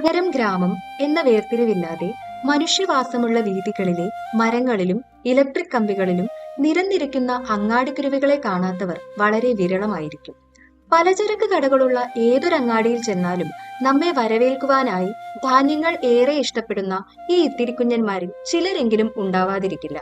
നഗരം ഗ്രാമം എന്ന വേർതിരിവില്ലാതെ മനുഷ്യവാസമുള്ള വീഥികളിലെ മരങ്ങളിലും ഇലക്ട്രിക് കമ്പികളിലും നിരന്നിരിക്കുന്ന അങ്ങാടിക്കുരുവികളെ കാണാത്തവർ വളരെ വിരളമായിരിക്കും. പലചരക്ക് കടകളുള്ള ഏതൊരങ്ങാടിയിൽ ചെന്നാലും നമ്മെ വരവേൽക്കുവാനായി ധാന്യങ്ങൾ ഏറെ ഇഷ്ടപ്പെടുന്ന ഈ ഇത്തിരിക്കുഞ്ഞന്മാരിൽ ചിലരെങ്കിലും ഉണ്ടാവാതിരിക്കില്ല.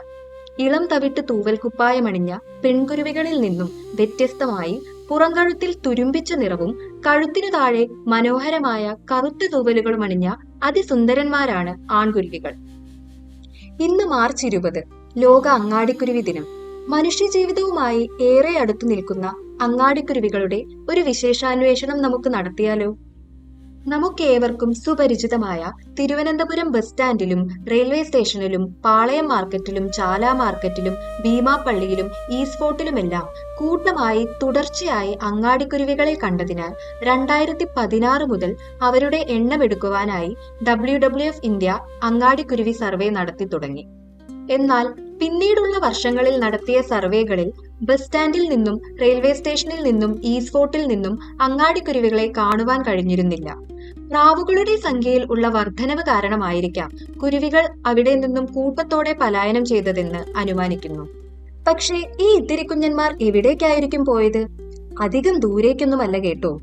ഇളം തവിട്ട് തൂവൽക്കുപ്പായമണിഞ്ഞ പെൺകുരുവികളിൽ നിന്നും വ്യത്യസ്തമായി പുറംകഴുത്തിൽ തുരുമ്പിച്ച നിറവും കഴുത്തിനു താഴെ മനോഹരമായ കറുത്ത തൂവലുകളും അണിഞ്ഞ അതിസുന്ദരന്മാരാണ് ആൺകുരുവികൾ. ഇന്ന് മാർച്ച് 20 ലോക അങ്ങാടിക്കുരുവി ദിനം. മനുഷ്യജീവിതവുമായി ഏറെ അടുത്തു നിൽക്കുന്ന അങ്ങാടിക്കുരുവികളുടെ ഒരു വിശേഷാന്വേഷണം നമുക്ക് നടത്തിയാലോ? നമുക്കേവർക്കും സുപരിചിതമായ തിരുവനന്തപുരം ബസ് സ്റ്റാൻഡിലും റെയിൽവേ സ്റ്റേഷനിലും പാളയം മാർക്കറ്റിലും ചാല മാർക്കറ്റിലും ഭീമാപ്പള്ളിയിലും ഈസ്ഫോർട്ടിലുമെല്ലാം കൂട്ടമായി തുടർച്ചയായി അങ്ങാടിക്കുരുവികളെ കണ്ടതിനാൽ 2016 മുതൽ അവരുടെ എണ്ണമെടുക്കുവാനായി WWF ഇന്ത്യ അങ്ങാടിക്കുരുവി സർവേ നടത്തി തുടങ്ങി. എന്നാൽ പിന്നീടുള്ള വർഷങ്ങളിൽ നടത്തിയ സർവേകളിൽ ബസ് സ്റ്റാൻഡിൽ നിന്നും റെയിൽവേ സ്റ്റേഷനിൽ നിന്നും ഈസ്ഫോർട്ടിൽ നിന്നും അങ്ങാടിക്കുരുവികളെ കാണുവാൻ കഴിഞ്ഞിരുന്നില്ല. പ്രാവുകളുടെ സംഖ്യയിൽ ഉള്ള വർധനവ് കാരണമായിരിക്കാം കുരുവികൾ അവിടെ നിന്നും കൂട്ടത്തോടെ പലായനം ചെയ്തതെന്ന് അനുമാനിക്കുന്നു. പക്ഷേ ഈ ഇത്തിരിക്കുഞ്ഞന്മാർ എവിടേക്കായിരിക്കും പോയത്? അധികം ദൂരേക്കൊന്നുമല്ല കേട്ടോ.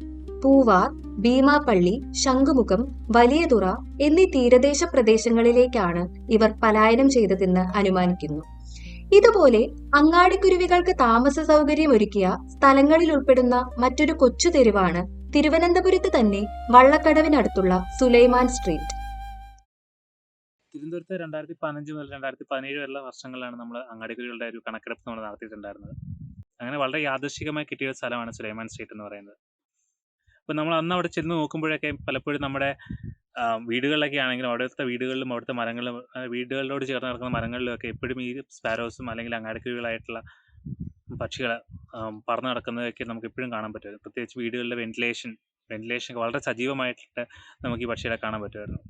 പൂവാർ, ഭീമാപ്പള്ളി, ശംഖുമുഖം, വലിയതുറ എന്നീ തീരദേശ പ്രദേശങ്ങളിലേക്കാണ് ഇവർ പലായനം ചെയ്തതെന്ന് അനുമാനിക്കുന്നു. ഇതുപോലെ അങ്ങാടിക്കുരുവികൾക്ക് താമസ സൗകര്യം ഒരുക്കിയ സ്ഥലങ്ങളിൽ ഉൾപ്പെടുന്ന മറ്റൊരു കൊച്ചു തെരുവാണ് തിരുവനന്തപുരത്ത് തന്നെ വള്ളക്കടവിനടുത്തുള്ള സുലൈമാൻ സ്ട്രീറ്റ്. തിരുവനന്തപുരത്ത് 2015 മുതൽ 2017 വരെയുള്ള വർഷങ്ങളിലാണ് നമ്മൾ അങ്ങാടിക്കുരുവികളുടെ ഒരു കണക്കെടുപ്പ് നമ്മൾ നടത്തിയിട്ടുണ്ടായിരുന്നത്. അങ്ങനെ വളരെ യാദൃശികമായി കിട്ടിയ ഒരു സ്ഥലമാണ് സുലൈമാൻ സ്ട്രീറ്റ് എന്ന് പറയുന്നത്. അപ്പോൾ നമ്മൾ അന്ന് അവിടെ ചെന്ന് നോക്കുമ്പോഴൊക്കെ പലപ്പോഴും നമ്മുടെ വീടുകളിലൊക്കെ ആണെങ്കിലും അവിടുത്തെ വീടുകളിലും അവിടുത്തെ മരങ്ങളിലും വീടുകളിലോട് ചേർന്ന് കിടക്കുന്ന മരങ്ങളിലുമൊക്കെ എപ്പോഴും ഈ സ്പാരോസും അല്ലെങ്കിൽ അങ്ങാടിക്കുരുവികളായിട്ടുള്ള പക്ഷികൾ പറന്ന് നടക്കുന്നതൊക്കെ നമുക്ക് എപ്പോഴും കാണാൻ പറ്റുമായിരുന്നു. പ്രത്യേകിച്ച് വീടുകളിലെ വെന്റിലേഷൻ വളരെ സജീവമായിട്ട് നമുക്ക് ഈ പക്ഷികളെ കാണാൻ പറ്റുമായിരുന്നു.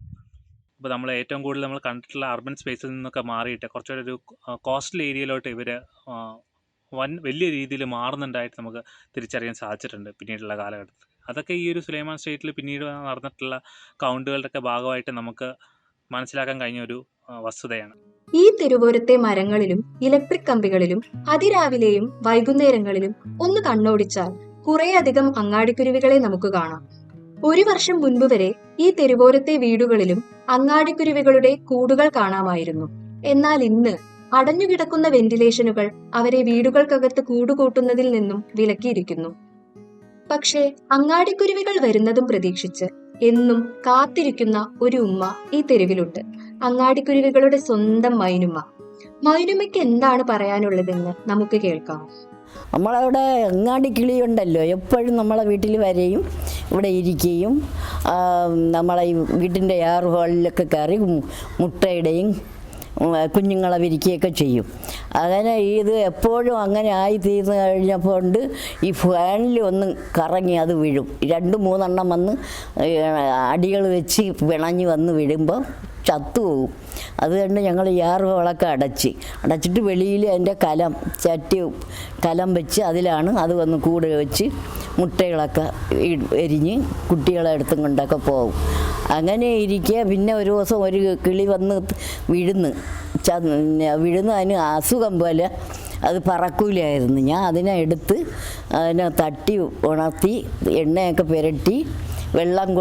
അപ്പോൾ നമ്മൾ ഏറ്റവും കൂടുതൽ നമ്മൾ കണ്ടിട്ടുള്ള അർബൻ സ്പേസിൽ നിന്നൊക്കെ മാറിയിട്ട് കുറച്ചുകൂടെ ഒരു കോസ്റ്റൽ ഏരിയയിലോട്ട് ഇവർ വലിയ രീതിയിൽ മാറുന്നുണ്ടായിട്ട് നമുക്ക് തിരിച്ചറിയാൻ സാധിച്ചിട്ടുണ്ട് പിന്നീടുള്ള കാലഘട്ടത്തിൽ. അതൊക്കെ ഈ ഒരു സുലൈമാൻ സ്ട്രീറ്റിൽ പിന്നീട് നടന്നിട്ടുള്ള കൗണ്ടുകളുടെയൊക്കെ ഭാഗമായിട്ട് നമുക്ക് മനസ്സിലാക്കാൻ കഴിഞ്ഞ ഒരു വസ്തുതയാണ്. ഈ തെരുവോരത്തെ മരങ്ങളിലും ഇലക്ട്രിക് കമ്പികളിലും അതിരാവിലെയും വൈകുന്നേരങ്ങളിലും ഒന്ന് കണ്ണോടിച്ചാൽ കുറേയധികം അങ്ങാടിക്കുരുവികളെ നമുക്ക് കാണാം. ഒരു വർഷം മുൻപ് വരെ ഈ തെരുവോരത്തെ വീടുകളിലും അങ്ങാടിക്കുരുവികളുടെ കൂടുകൾ കാണാമായിരുന്നു. എന്നാൽ ഇന്ന് അടഞ്ഞുകിടക്കുന്ന വെന്റിലേഷനുകൾ അവരെ വീടുകൾക്കകത്ത് കൂടുകൂട്ടുന്നതിൽ നിന്നും വിലക്കിയിരിക്കുന്നു. പക്ഷേ അങ്ങാടിക്കുരുവികൾ വരുന്നതും പ്രതീക്ഷിച്ച് എന്നും കാത്തിരിക്കുന്ന ഒരു ഉമ്മ ഈ തെരുവിലുണ്ട്. അങ്ങാടിക്കുരുവികളുടെ സ്വന്തം മൈനുമ്മ. മൈനുമ്മയ്ക്ക് എന്താണ് പറയാനുള്ളതെന്ന് നമുക്ക് കേൾക്കാം. നമ്മളവിടെ അങ്ങാടി കിളിയുണ്ടല്ലോ, എപ്പോഴും നമ്മളെ വീട്ടിൽ വരെയും ഇവിടെ ഇരിക്കുകയും നമ്മളെ ഈ വീട്ടിൻ്റെ യാറ് ഹോളിലൊക്കെ കയറി മുട്ടയുടെയും കുഞ്ഞുങ്ങളെ വിരിക്കുകയൊക്കെ ചെയ്യും. അങ്ങനെ ഇത് എപ്പോഴും അങ്ങനെ ആയി തീർന്നു കഴിഞ്ഞപ്പോൾ ഉണ്ട് ഈ ഫാനിൽ ഒന്ന് കറങ്ങി അത് വീഴും. 2-3 വന്ന് അടികൾ വെച്ച് പിണഞ്ഞ് വന്ന് വീഴുമ്പോൾ ചത്തുപോകും. അതുകൊണ്ട് ഞങ്ങൾ യാറുകളൊക്കെ അടച്ചിട്ട് വെളിയിൽ അതിൻ്റെ കലം വെച്ച് അതിലാണ് അത് വന്ന് കൂട് വെച്ച് മുട്ടകളൊക്കെ എരിഞ്ഞ് കുട്ടികളെ എടുത്തും കൊണ്ടൊക്കെ പോകും. അങ്ങനെ ഇരിക്കുക. പിന്നെ ഒരു ദിവസം ഒരു കിളി വന്ന് വീഴുന്ന് അതിന് അസുഖം പോലെ അത് പറക്കൂലായിരുന്നു. ഞാൻ അതിനെ എടുത്ത് അതിനെ തട്ടി ഉണർത്തി എണ്ണയൊക്കെ പുരട്ടി വെള്ളമൊക്കെ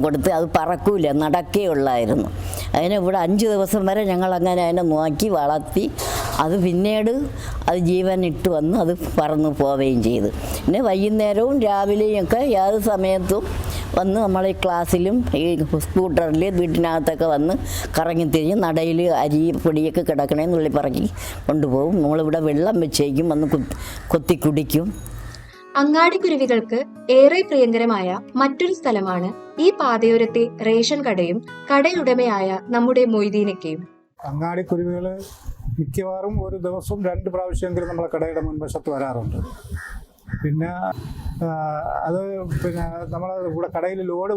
കൊടുത്ത് അത് പറക്കൂല, നടക്കേ ഉള്ളായിരുന്നു. അതിനെ ഇവിടെ 5 ദിവസം വരെ ഞങ്ങളങ്ങനെ അതിനെ നോക്കി വളർത്തി അത് പിന്നീട് അത് ജീവൻ ഇട്ട് വന്ന് അത് പറന്നു പോവുകയും ചെയ്തു. പിന്നെ വൈകുന്നേരവും രാവിലെയും ഒക്കെ ഏത് സമയത്തും വന്ന് നമ്മളെ ക്ലാസ്സിലും ഈ സ്കൂട്ടറിൽ വീട്ടിനകത്തൊക്കെ വന്ന് കറങ്ങിത്തിരിഞ്ഞ് നടയിൽ അരി പൊടിയൊക്കെ കിടക്കണേ നുള്ളി പറക്കി കൊണ്ടുപോകും. നമ്മളിവിടെ വെള്ളം വെച്ചേക്കും, വന്ന് കൊത്തി കുടിക്കും. അങ്ങാടിക്കുരുവികൾക്ക് ഏറെ പ്രിയങ്കരമായ മറ്റൊരു സ്ഥലമാണ് ഈ പാതയോരത്തെ റേഷൻ കടയും കടയുടമയായ നമ്മുടെ മൊയ്തീനക്കയും. അങ്ങാടിക്കുരുവികൾ മിക്കവാറും ഒരു ദിവസം 2 പ്രാവശ്യമെങ്കിലും നമ്മളെ കടയുടെ മുൻവശത്ത് വരാറുണ്ട്. പിന്നെ നമ്മളെ ഇവിടെ കടയിൽ ലോഡ്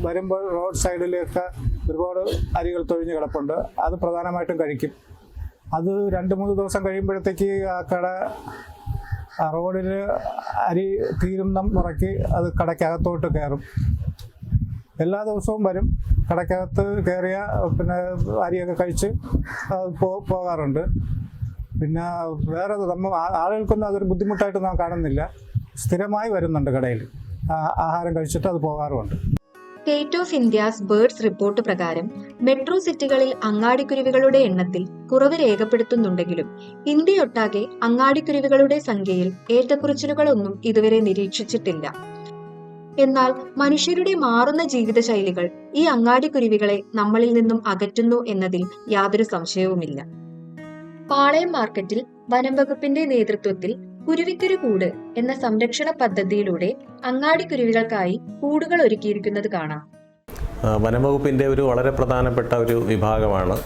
വരുമ്പോൾ റോഡ് സൈഡിലൊക്കെ ഒരുപാട് അരികൾ തൊഴിഞ്ഞ് കിടപ്പുണ്ട്. അത് പ്രധാനമായിട്ടും കഴിക്കും. അത് 2-3 ദിവസം കഴിയുമ്പോഴത്തേക്ക് ആ കട റോഡിൽ അരി തീരുന്ന മുറയ്ക്ക് അത് കടയ്ക്കകത്തോട്ട് കയറും. എല്ലാ ദിവസവും വരും. കടയ്ക്കകത്ത് കയറിയ പിന്നെ അരിയൊക്കെ കഴിച്ച് പോകാറുണ്ട്. പിന്നെ വേറെ ആളുകൾക്കൊന്നും അതൊരു ബുദ്ധിമുട്ടായിട്ട് നാം കാണുന്നില്ല. സ്ഥിരമായി വരുന്നുണ്ട് കടയിൽ, ആഹാരം കഴിച്ചിട്ട് അത് പോകാറുമുണ്ട്. State of India's birds report പ്രകാരം മെട്രോ സിറ്റികളിൽ അങ്ങാടിക്കുരുവികളുടെ എണ്ണത്തിൽ കുറവ് രേഖപ്പെടുത്തുന്നുണ്ടെങ്കിലും ഇന്ത്യയൊട്ടാകെ അങ്ങാടിക്കുരുവികളുടെ സംഖ്യയിൽ ഏറ്റക്കുറച്ചിലുകളൊന്നും ഇതുവരെ നിരീക്ഷിച്ചിട്ടില്ല. എന്നാൽ മനുഷ്യരുടെ മാറുന്ന ജീവിതശൈലികൾ ഈ അങ്ങാടിക്കുരുവികളെ നമ്മളിൽ നിന്നും അകറ്റുന്നു എന്നതിൽ യാതൊരു സംശയവുമില്ല. പാളയം മാർക്കറ്റിൽ വനം വകുപ്പിന്റെ നേതൃത്വത്തിൽ കുരുവിക്കൊരു കൂട് എന്ന സംരക്ഷണ പദ്ധതിയിലൂടെ അങ്ങാടിക്കുരുവികൾക്കായി കൂടുകൾ ഒരുക്കിയിരിക്കുന്നത് കാണാം. വനം വകുപ്പിൻ്റെ ഒരു വളരെ പ്രധാനപ്പെട്ട ഒരു വിഭാഗമാണ്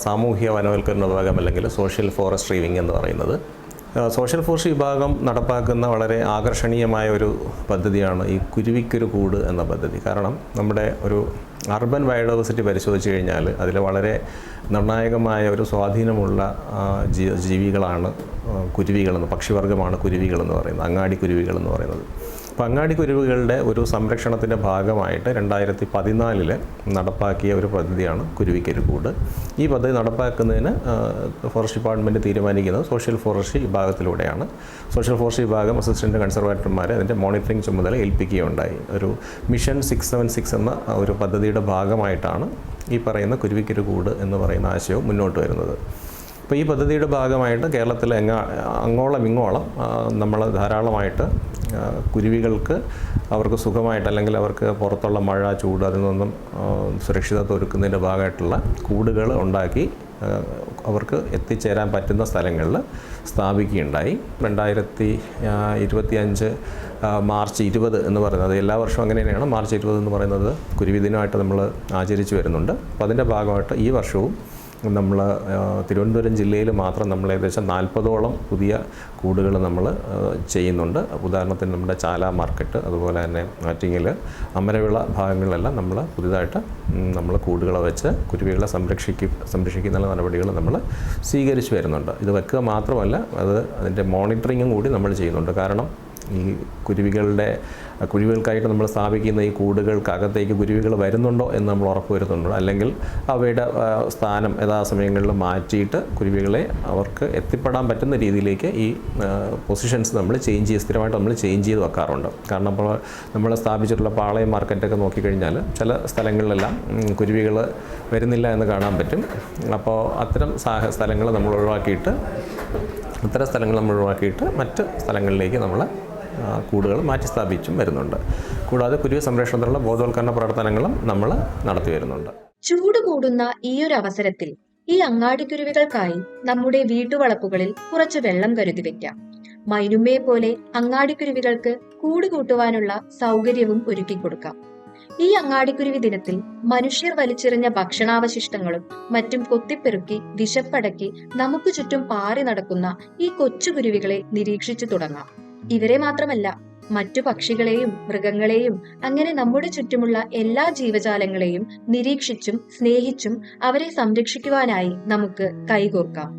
സാമൂഹ്യ വനവൽക്കരണ വിഭാഗം, അല്ലെങ്കിൽ സോഷ്യൽ ഫോറസ്ട്രി വിങ് എന്ന് പറയുന്നത്. സോഷ്യൽ ഫോറസ്ട്രി വിഭാഗം നടപ്പാക്കുന്ന വളരെ ആകർഷണീയമായ ഒരു പദ്ധതിയാണ് ഈ കുരുവിക്കൊരു കൂട് എന്ന പദ്ധതി. കാരണം നമ്മുടെ ഒരു അർബൻ ബയോഡൈവേഴ്സിറ്റി പരിശോധിച്ച് കഴിഞ്ഞാൽ അതിൽ വളരെ നിർണായകമായ ഒരു സ്വാധീനമുള്ള ജീവികളാണ് കുരുവികളെന്ന്, പക്ഷിവർഗ്ഗമാണ് കുരുവികളെന്ന് പറയുന്നത്, അങ്ങാടി കുരുവികളെന്ന് പറയുന്നത്. അപ്പോൾ അങ്ങാടി കുരുവികളുടെ ഒരു സംരക്ഷണത്തിൻ്റെ ഭാഗമായിട്ട് 2014 നടപ്പാക്കിയ ഒരു പദ്ധതിയാണ് കുരുവിക്കൊരു കൂട്. ഈ പദ്ധതി നടപ്പാക്കുന്നതിന് ഫോറസ്റ്റ് ഡിപ്പാർട്ട്മെൻറ്റ് തീരുമാനിക്കുന്നത് സോഷ്യൽ ഫോറസ്ട്രി വിഭാഗത്തിലൂടെയാണ്. സോഷ്യൽ ഫോറസ്ട്രി വിഭാഗം അസിസ്റ്റൻറ്റ് കൺസർവേറ്റർമാരെ അതിൻ്റെ മോണിറ്ററിംഗ് ചുമതല ഏൽപ്പിക്കുകയുണ്ടായി. ഒരു മിഷൻ 676 എന്ന ഒരു പദ്ധതിയുടെ ഭാഗമായിട്ടാണ് ഈ പറയുന്ന കുരുവിക്കൊരു കൂട് എന്ന് പറയുന്ന ആശയവും മുന്നോട്ട് വരുന്നത്. അപ്പോൾ ഈ പദ്ധതിയുടെ ഭാഗമായിട്ട് കേരളത്തിലെ അങ്ങോളം ഇങ്ങോളം നമ്മൾ ധാരാളമായിട്ട് കുരുവികൾക്ക് അവർക്ക് സുഖമായിട്ട്, അല്ലെങ്കിൽ അവർക്ക് പുറത്തുള്ള മഴ, ചൂട്, അതിൽ നിന്നും സുരക്ഷിതത്വം ഒരുക്കുന്നതിൻ്റെ ഭാഗമായിട്ടുള്ള കൂടുകൾ ഉണ്ടാക്കി അവർക്ക് എത്തിച്ചേരാൻ പറ്റുന്ന സ്ഥലങ്ങളിൽ സ്ഥാപിക്കുകയുണ്ടായി. 2025 മാർച്ച് 20 എന്ന് പറയുന്നത്, എല്ലാ വർഷവും അങ്ങനെ തന്നെയാണ്, മാർച്ച് 20 എന്ന് പറയുന്നത് കുരുവി ദിനമായിട്ട് നമ്മൾ ആചരിച്ചു വരുന്നുണ്ട്. അപ്പോൾ അതിൻ്റെ ഭാഗമായിട്ട് ഈ വർഷവും നമ്മൾ തിരുവനന്തപുരം ജില്ലയിൽ മാത്രം നമ്മൾ ഏകദേശം 40ഓളം പുതിയ കൂടുകൾ നമ്മൾ ചെയ്യുന്നുണ്ട്. ഉദാഹരണത്തിന് നമ്മുടെ ചാല മാർക്കറ്റ്, അതുപോലെ തന്നെ ആറ്റിങ്ങൽ, അമരവിള ഭാഗങ്ങളിലെല്ലാം നമ്മൾ പുതിയതായിട്ട് നമ്മൾ കൂടുകളെ വെച്ച് കുരുവികളെ സംരക്ഷിക്കുന്ന നടപടികൾ നമ്മൾ സ്വീകരിച്ചു വരുന്നുണ്ട്. ഇത് വെക്കുക മാത്രമല്ല, അതിൻ്റെ മോണിറ്ററിങ്ങും കൂടി നമ്മൾ ചെയ്യുന്നുണ്ട്. കാരണം ഈ കുരുവികൾക്കായിട്ട് നമ്മൾ സ്ഥാപിക്കുന്ന ഈ കൂടുകൾക്കകത്തേക്ക് കുരുവികൾ വരുന്നുണ്ടോ എന്ന് നമ്മൾ ഉറപ്പ് വരുന്നുണ്ടോ, അല്ലെങ്കിൽ അവയുടെ സ്ഥാനം യഥാസമയങ്ങളിൽ മാറ്റിയിട്ട് കുരുവികളെ അവർക്ക് എത്തിപ്പെടാൻ പറ്റുന്ന രീതിയിലേക്ക് ഈ പൊസിഷൻസ് നമ്മൾ സ്ഥിരമായിട്ട് നമ്മൾ ചേഞ്ച് ചെയ്ത് വെക്കാറുണ്ട്. കാരണം ഇപ്പോൾ നമ്മൾ സ്ഥാപിച്ചിട്ടുള്ള പാളയം മാർക്കറ്റൊക്കെ നോക്കിക്കഴിഞ്ഞാൽ ചില സ്ഥലങ്ങളിലെല്ലാം കുരുവികൾ വരുന്നില്ല എന്ന് കാണാൻ പറ്റും. അപ്പോൾ അത്തരം സ്ഥലങ്ങൾ നമ്മൾ ഒഴിവാക്കിയിട്ട് മറ്റ് സ്ഥലങ്ങളിലേക്ക് നമ്മൾ കൂടുകൾ മാറ്റി സ്ഥാപിച്ചും വരുന്നുണ്ട്. കൂടാതെ കുരുവി സംരക്ഷണത്തിനുള്ള ബോധവൽക്കരണ പ്രവർത്തനങ്ങളും നമ്മൾ നടത്തി വരുന്നുണ്ട്. ചൂട് കൂടുന്ന ഈയൊരു അവസരത്തിൽ ഈ അങ്ങാടിക്കുരുവികൾക്കായി നമ്മുടെ വീട്ടുവളപ്പുകളിൽ കുറച്ച് വെള്ളം കരുതി വെക്കാം. മൈനുമ്മയെ പോലെ അങ്ങാടിക്കുരുവികൾക്ക് കൂട് കൂട്ടുവാനുള്ള സൗകര്യവും ഒരുക്കി കൊടുക്കാം. ഈ അങ്ങാടിക്കുരുവി ദിനത്തിൽ മനുഷ്യർ വലിച്ചെറിഞ്ഞ ഭക്ഷണാവശിഷ്ടങ്ങളും മറ്റും കൊത്തിപ്പെറുക്കി വിശപ്പടക്കി നമുക്ക് ചുറ്റും പാറി നടക്കുന്ന ഈ കൊച്ചുകുരുവികളെ നിരീക്ഷിച്ചു തുടങ്ങാം. ഇവരെ മാത്രമല്ല, മറ്റു പക്ഷികളെയും മൃഗങ്ങളെയും അങ്ങനെ നമ്മുടെ ചുറ്റുമുള്ള എല്ലാ ജീവജാലങ്ങളെയും നിരീക്ഷിച്ചും സ്നേഹിച്ചും അവരെ സംരക്ഷിക്കുവാനായി നമുക്ക് കൈകോർക്കാം.